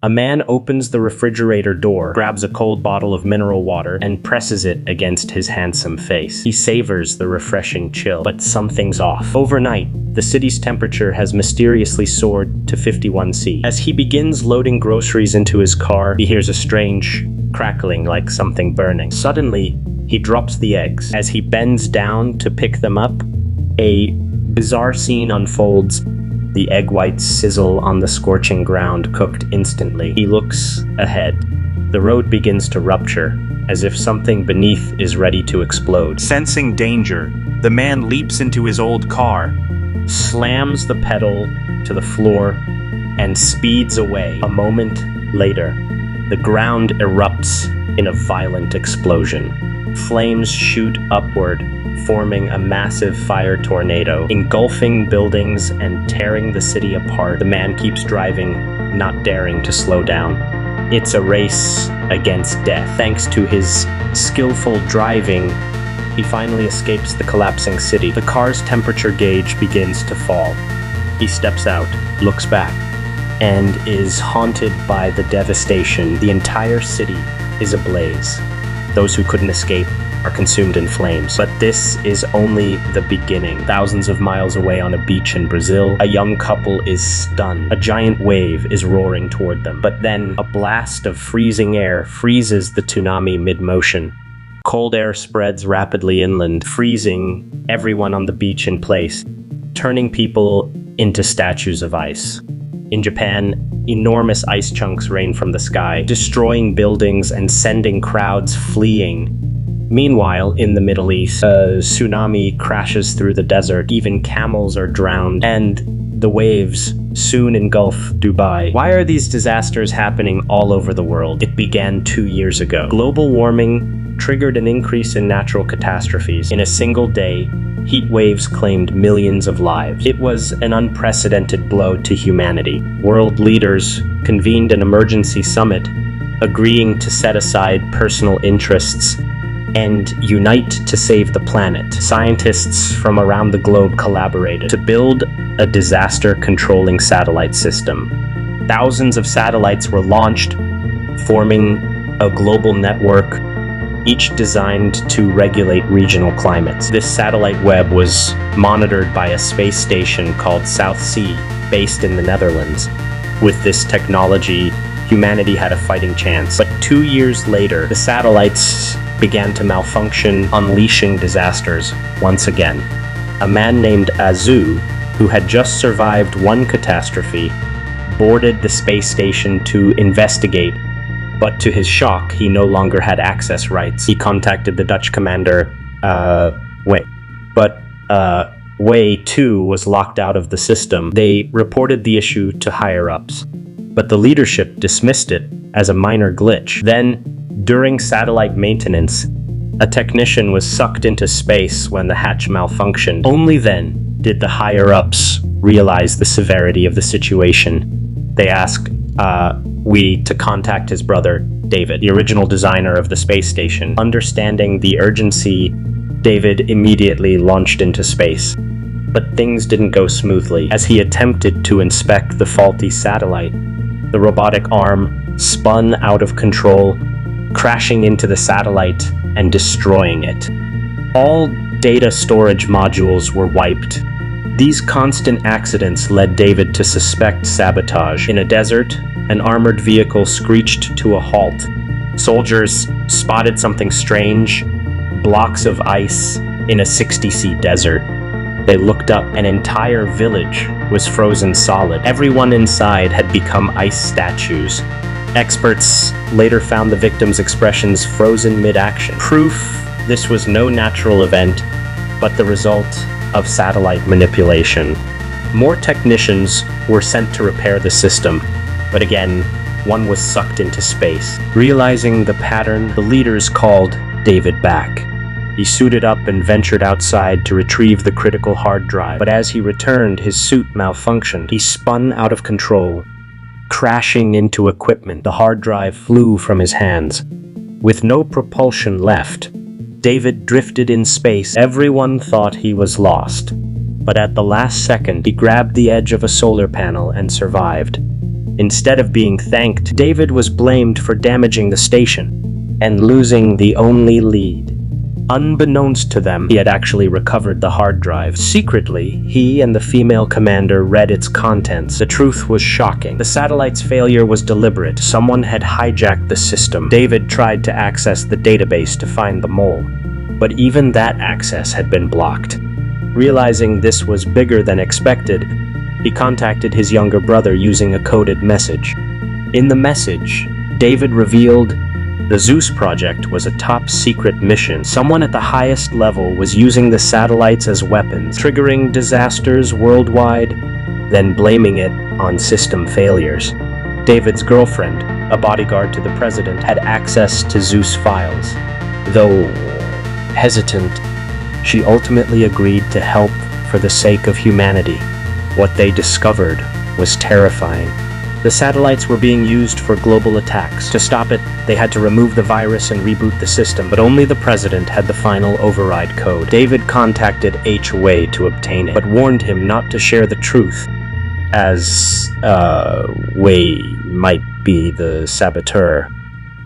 A man opens the refrigerator door, grabs a cold bottle of mineral water, and presses it against his handsome face. He savors the refreshing chill, but something's off. Overnight, the city's temperature has mysteriously soared to 51°C. As he begins loading groceries into his car, he hears a strange crackling like something burning. Suddenly, he drops the eggs. As he bends down to pick them up, a bizarre scene unfolds. The egg whites sizzle on the scorching ground, cooked instantly. He looks ahead. The road begins to rupture, as if something beneath is ready to explode. Sensing danger, the man leaps into his old car, slams the pedal to the floor, and speeds away. A moment later, the ground erupts in a violent explosion. Flames shoot upward, forming a massive fire tornado, engulfing buildings and tearing the city apart. The man keeps driving, not daring to slow down. It's a race against death. Thanks to his skillful driving, he finally escapes the collapsing city. The car's temperature gauge begins to fall. He steps out, looks back, and is haunted by the devastation. The entire city is ablaze. Those who couldn't escape are consumed in flames. But this is only the beginning. Thousands of miles away on a beach in Brazil, a young couple is stunned. A giant wave is roaring toward them. But then a blast of freezing air freezes the tsunami mid-motion. Cold air spreads rapidly inland, freezing everyone on the beach in place, turning people into statues of ice. In Japan, enormous ice chunks rain from the sky, destroying buildings and sending crowds fleeing. Meanwhile, in the Middle East, a tsunami crashes through the desert. Even camels are drowned, and the waves soon engulf Dubai. Why are these disasters happening all over the world? It began 2 years ago. Global warming triggered an increase in natural catastrophes. In a single day, heat waves claimed millions of lives. It was an unprecedented blow to humanity. World leaders convened an emergency summit, agreeing to set aside personal interests and unite to save the planet. Scientists from around the globe collaborated to build a disaster-controlling satellite system. Thousands of satellites were launched, forming a global network, each designed to regulate regional climates. This satellite web was monitored by a space station called South Sea, based in the Netherlands. With this technology, humanity had a fighting chance. But 2 years later, the satellites began to malfunction, unleashing disasters once again. A man named Azu, who had just survived one catastrophe, boarded the space station to investigate, but to his shock, he no longer had access rights. He contacted the Dutch commander, Wei too was locked out of the system. They reported the issue to higher-ups, but the leadership dismissed it as a minor glitch. Then, during satellite maintenance, a technician was sucked into space when the hatch malfunctioned. Only then did the higher-ups realize the severity of the situation. They asked Wei to contact his brother, David, the original designer of the space station. Understanding the urgency, David immediately launched into space. But things didn't go smoothly. As he attempted to inspect the faulty satellite, the robotic arm spun out of control, crashing into the satellite and destroying it. All data storage modules were wiped. These constant accidents led David to suspect sabotage. In a desert, an armored vehicle screeched to a halt. Soldiers spotted something strange: blocks of ice in a 60°C desert. They looked up. An entire village was frozen solid. Everyone inside had become ice statues. Experts later found the victims' expressions frozen mid-action. Proof this was no natural event, but the result of satellite manipulation. More technicians were sent to repair the system, but again, one was sucked into space. Realizing the pattern, the leaders called David back. He suited up and ventured outside to retrieve the critical hard drive, but as he returned, his suit malfunctioned. He spun out of control, crashing into equipment. The hard drive flew from his hands. With no propulsion left, David drifted in space. Everyone thought he was lost, but at the last second, he grabbed the edge of a solar panel and survived. Instead of being thanked, David was blamed for damaging the station and losing the only lead. Unbeknownst to them, he had actually recovered the hard drive. Secretly, he and the female commander read its contents. The truth was shocking. The satellite's failure was deliberate. Someone had hijacked the system. David tried to access the database to find the mole, but even that access had been blocked. Realizing this was bigger than expected, he contacted his younger brother using a coded message. In the message, David revealed the Zeus project was a top-secret mission. Someone at the highest level was using the satellites as weapons, triggering disasters worldwide, then blaming it on system failures. David's girlfriend, a bodyguard to the president, had access to Zeus files. Though hesitant, she ultimately agreed to help for the sake of humanity. What they discovered was terrifying. The satellites were being used for global attacks. To stop it, they had to remove the virus and reboot the system, but only the president had the final override code. David contacted H. Wei to obtain it, but warned him not to share the truth, as, Wei might be the saboteur.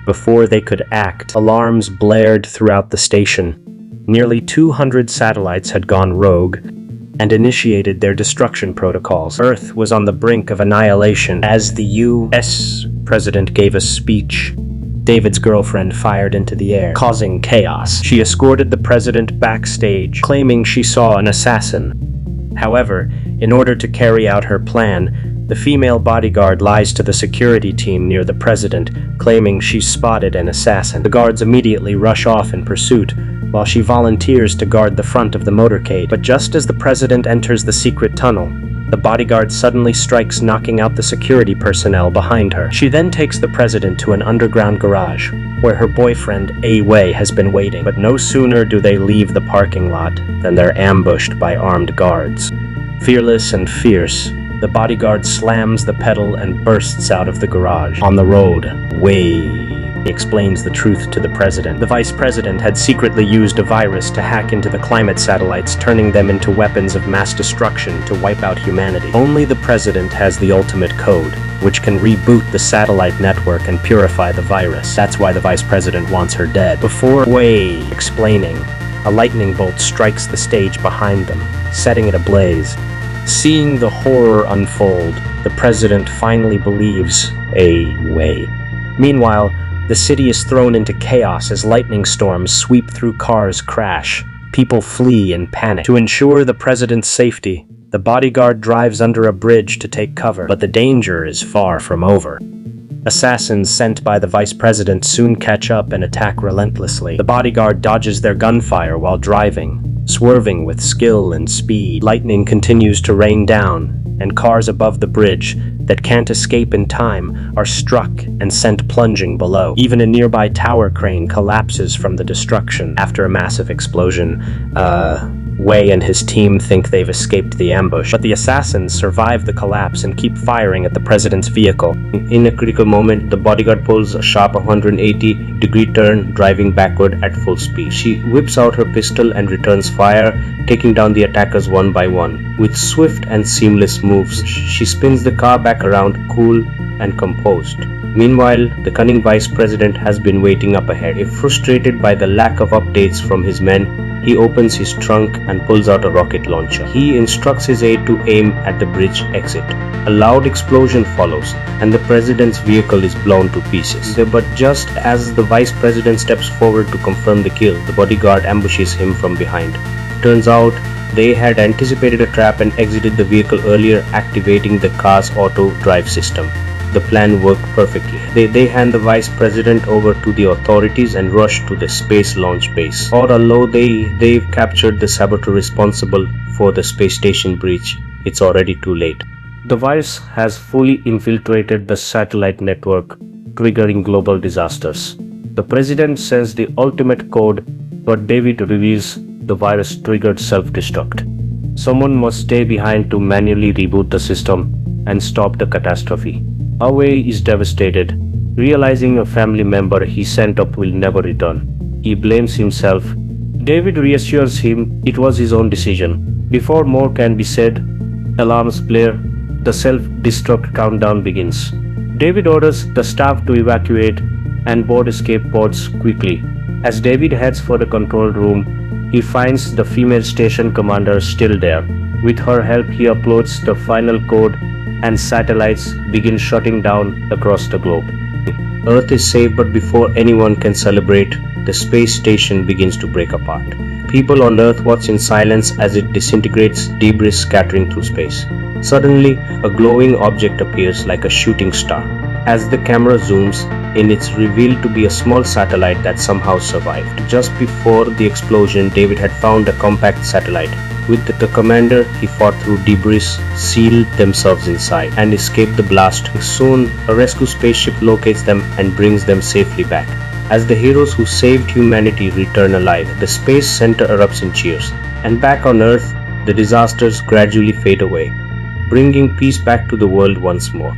Before they could act, alarms blared throughout the station. Nearly 200 satellites had gone rogue and initiated their destruction protocols. Earth was on the brink of annihilation. As the U.S. president gave a speech, David's girlfriend fired into the air, causing chaos. She escorted the president backstage, claiming she saw an assassin. However, in order to carry out her plan, the female bodyguard lies to the security team near the president, claiming she spotted an assassin. The guards immediately rush off in pursuit, while she volunteers to guard the front of the motorcade. But just as the president enters the secret tunnel, the bodyguard suddenly strikes, knocking out the security personnel behind her. She then takes the president to an underground garage, where her boyfriend, A. Wei, has been waiting. But no sooner do they leave the parking lot than they're ambushed by armed guards. Fearless and fierce, the bodyguard slams the pedal and bursts out of the garage. On the road, Wei explains the truth to the president. The vice president had secretly used a virus to hack into the climate satellites, turning them into weapons of mass destruction to wipe out humanity. Only the president has the ultimate code, which can reboot the satellite network and purify the virus. That's why the vice president wants her dead. Before Wei explaining, a lightning bolt strikes the stage behind them, setting it ablaze. Seeing the horror unfold, the president finally believes A. Wei. Meanwhile, the city is thrown into chaos as lightning storms sweep through, cars crash. People flee in panic. To ensure the president's safety, the bodyguard drives under a bridge to take cover, but the danger is far from over. Assassins sent by the vice president soon catch up and attack relentlessly. The bodyguard dodges their gunfire while driving, swerving with skill and speed. Lightning continues to rain down, and cars above the bridge that can't escape in time are struck and sent plunging below. Even a nearby tower crane collapses from the destruction. After a massive explosion, Wei and his team think they've escaped the ambush, but the assassins survive the collapse and keep firing at the president's vehicle. In a critical moment, the bodyguard pulls a sharp 180-degree turn, driving backward at full speed. She whips out her pistol and returns fire, taking down the attackers one by one. With swift and seamless moves, she spins the car back around, cool and composed. Meanwhile, the cunning vice president has been waiting up ahead. Frustrated by the lack of updates from his men, he opens his trunk and pulls out a rocket launcher. He instructs his aide to aim at the bridge exit. A loud explosion follows, and the president's vehicle is blown to pieces. But just as the vice president steps forward to confirm the kill, the bodyguard ambushes him from behind. Turns out, they had anticipated a trap and exited the vehicle earlier, activating the car's auto drive system. The plan worked perfectly. They hand the vice president over to the authorities and rush to the space launch base. Although they've captured the saboteur responsible for the space station breach, it's already too late. The virus has fully infiltrated the satellite network, triggering global disasters. The president sends the ultimate code, but David reveals the virus triggered self-destruct. Someone must stay behind to manually reboot the system and stop the catastrophe. Awei is devastated, realizing a family member he sent up will never return. He blames himself. David reassures him it was his own decision. Before more can be said, alarms blare. the self-destruct countdown begins. David orders the staff to evacuate and board escape pods quickly. As David heads for the control room, he finds the female station commander still there. With her help, he uploads the final code and satellites begin shutting down across the globe. Earth is safe, but before anyone can celebrate, the space station begins to break apart. People on Earth watch in silence as it disintegrates, debris scattering through space. Suddenly, a glowing object appears like a shooting star. As the camera zooms in, it's revealed to be a small satellite that somehow survived. Just before the explosion, David had found a compact satellite. With the commander, he fought through debris, sealed themselves inside, and escaped the blast. Soon, a rescue spaceship locates them and brings them safely back. As the heroes who saved humanity return alive, the space center erupts in cheers. And back on Earth, the disasters gradually fade away, bringing peace back to the world once more.